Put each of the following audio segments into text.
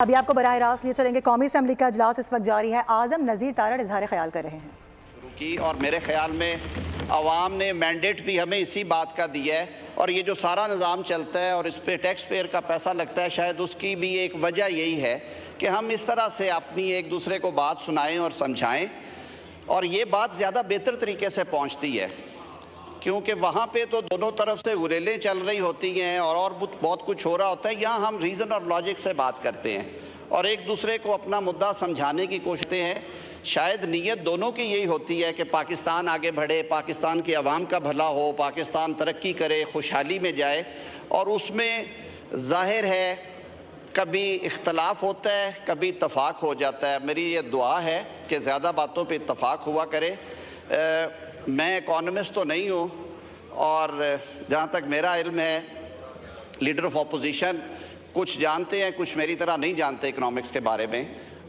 ابھی آپ کو براہ راست لیے چلیں گے۔ قومی اسمبلی کا اجلاس اس وقت جاری ہے۔ اعظم نذیر تارڑ اظہار خیال کر رہے ہیں شروع کی، اور میرے خیال میں عوام نے مینڈیٹ بھی ہمیں اسی بات کا دیا ہے، اور یہ جو سارا نظام چلتا ہے اور اس پہ ٹیکس پیئر کا پیسہ لگتا ہے، شاید اس کی بھی ایک وجہ یہی ہے کہ ہم اس طرح سے اپنی ایک دوسرے کو بات سنائیں اور سمجھائیں، اور یہ بات زیادہ بہتر طریقے سے پہنچتی ہے، کیونکہ وہاں پہ تو دونوں طرف سے غریلیں چل رہی ہوتی ہیں اور بہت کچھ ہو رہا ہوتا ہے۔ یہاں ہم ریزن اور لاجک سے بات کرتے ہیں اور ایک دوسرے کو اپنا مدعا سمجھانے کی کوشش ہیں۔ شاید نیت دونوں کی یہی ہوتی ہے کہ پاکستان آگے بڑھے، پاکستان کے عوام کا بھلا ہو، پاکستان ترقی کرے، خوشحالی میں جائے، اور اس میں ظاہر ہے کبھی اختلاف ہوتا ہے، کبھی اتفاق ہو جاتا ہے۔ میری یہ دعا ہے کہ زیادہ باتوں پہ اتفاق ہوا کرے۔ میں اکانومسٹ تو نہیں ہوں، اور جہاں تک میرا علم ہے لیڈر آف اپوزیشن کچھ جانتے ہیں، کچھ میری طرح نہیں جانتے اکنامکس کے بارے میں۔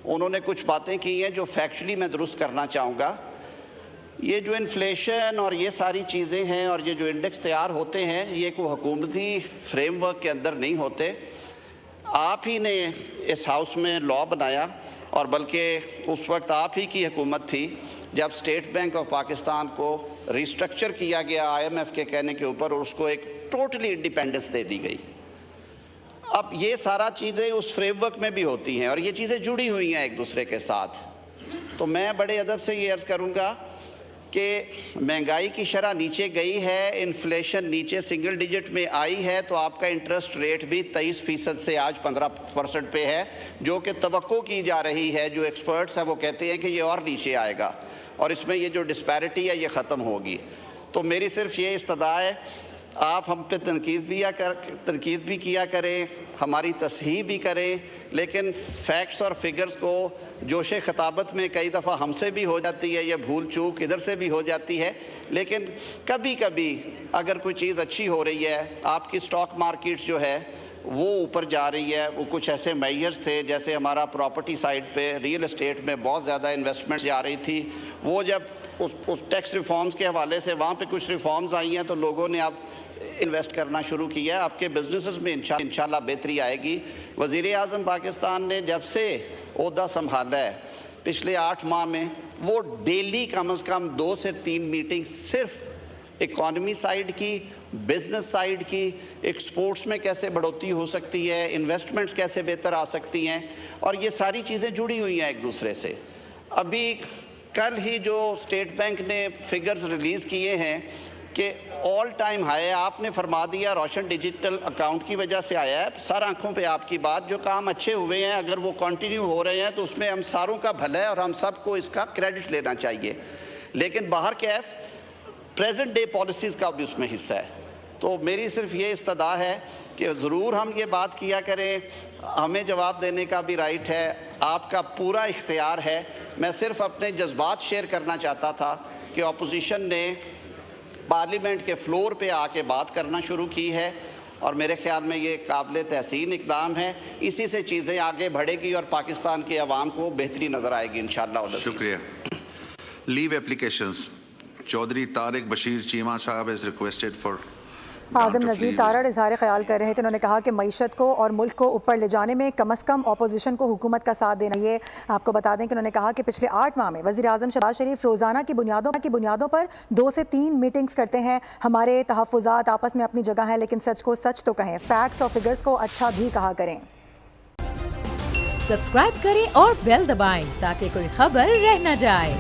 انہوں نے کچھ باتیں کی ہیں جو فیکچولی میں درست کرنا چاہوں گا۔ یہ جو انفلیشن اور یہ ساری چیزیں ہیں اور یہ جو انڈیکس تیار ہوتے ہیں، یہ کوئی حکومتی فریم ورک کے اندر نہیں ہوتے۔ آپ ہی نے اس ہاؤس میں لا بنایا، اور بلکہ اس وقت آپ ہی کی حکومت تھی جب اسٹیٹ بینک آف پاکستان کو ریسٹرکچر کیا گیا IMF کے کہنے کے اوپر، اور اس کو ایک ٹوٹلی انڈیپینڈنس دے دی گئی۔ اب یہ سارا چیزیں اس فریم ورک میں بھی ہوتی ہیں، اور یہ چیزیں جڑی ہوئی ہیں ایک دوسرے کے ساتھ۔ تو میں بڑے ادب سے یہ عرض کروں گا کہ مہنگائی کی شرح نیچے گئی ہے، انفلیشن نیچے سنگل ڈیجٹ میں آئی ہے، تو آپ کا انٹرسٹ ریٹ بھی 23% سے آج 15% پہ ہے، جو کہ توقع کی جا رہی ہے۔ جو ایکسپرٹس ہیں وہ کہتے ہیں کہ یہ اور نیچے آئے گا، اور اس میں یہ جو ڈسپیرٹی ہے یہ ختم ہوگی۔ تو میری صرف یہ استدعا ہے، آپ ہم پہ تنقید بھی کیا کریں، ہماری تصحیح بھی کریں، لیکن فیکٹس اور فگرز کو جوش خطابت میں کئی دفعہ ہم سے بھی ہو جاتی ہے، یہ بھول چوک ادھر سے بھی ہو جاتی ہے، لیکن کبھی کبھی اگر کوئی چیز اچھی ہو رہی ہے، آپ کی سٹاک مارکیٹ جو ہے وہ اوپر جا رہی ہے، وہ کچھ ایسے میئرز تھے جیسے ہمارا پراپرٹی سائڈ پہ ریئل اسٹیٹ میں بہت زیادہ انویسٹمنٹ جا رہی تھی، وہ جب اس ٹیکس ریفارمز کے حوالے سے وہاں پہ کچھ ریفارمز آئی ہیں تو لوگوں نے اب انویسٹ کرنا شروع کیا ہے۔ آپ کے بزنسز میں انشاءاللہ بہتری آئے گی۔ وزیر اعظم پاکستان نے جب سے عہدہ سنبھالا ہے پچھلے 8 ماہ میں، وہ ڈیلی کم از کم 2 سے 3 میٹنگ صرف اکانومی سائیڈ کی، بزنس سائیڈ کی، ایکسپورٹس میں کیسے بڑھوتری ہو سکتی ہے، انویسٹمنٹس کیسے بہتر آ سکتی ہیں، اور یہ ساری چیزیں جڑی ہوئی ہیں ایک دوسرے سے۔ ابھی کل ہی جو اسٹیٹ بینک نے فگرز ریلیز کیے ہیں کہ آل ٹائم ہائی، آپ نے فرما دیا روشن ڈیجیٹل اکاؤنٹ کی وجہ سے آیا ہے، سر آنکھوں پہ آپ کی بات، جو کام اچھے ہوئے ہیں اگر وہ کنٹینیو ہو رہے ہیں تو اس میں ہم ساروں کا بھلا ہے اور ہم سب کو اس کا کریڈٹ لینا چاہیے، لیکن باہر کیف پریزنٹ ڈے پالیسیز کا بھی اس میں حصہ ہے۔ تو میری صرف یہ استدعا ہے کہ ضرور ہم یہ بات کیا کریں، ہمیں جواب دینے کا بھی رائٹ ہے، آپ کا پورا اختیار ہے۔ میں صرف اپنے جذبات شیئر کرنا چاہتا تھا کہ اپوزیشن نے پارلیمنٹ کے فلور پہ آ کے بات کرنا شروع کی ہے، اور میرے خیال میں یہ قابل تحسین اقدام ہے۔ اسی سے چیزیں آگے بڑھے گی اور پاکستان کے عوام کو بہتری نظر آئے گی انشاءاللہ۔ شکریہ۔ لیو اپلیکیشنز چودھری طارق بشیر چیمہ صاحب is requested for اعظم نذیر تارڑ اظہار خیال کر رہے تھے۔ انہوں نے کہا کہ معیشت کو اور ملک کو اوپر لے جانے میں کم از کم اپوزیشن کو حکومت کا ساتھ دینا۔ یہ آپ کو بتا دیں کہ انہوں نے کہا کہ پچھلے 8 ماہ میں وزیر اعظم شہباز شریف روزانہ کی بنیادوں پر 2 سے 3 میٹنگز کرتے ہیں۔ ہمارے تحفظات آپس میں اپنی جگہ ہیں، لیکن سچ کو سچ تو کہیں، فیکٹس اور فگرز کو اچھا بھی کہا کریں۔ سبسکرائب کریں اور بیل دبائیں تاکہ کوئی خبر رہ نہ جائے۔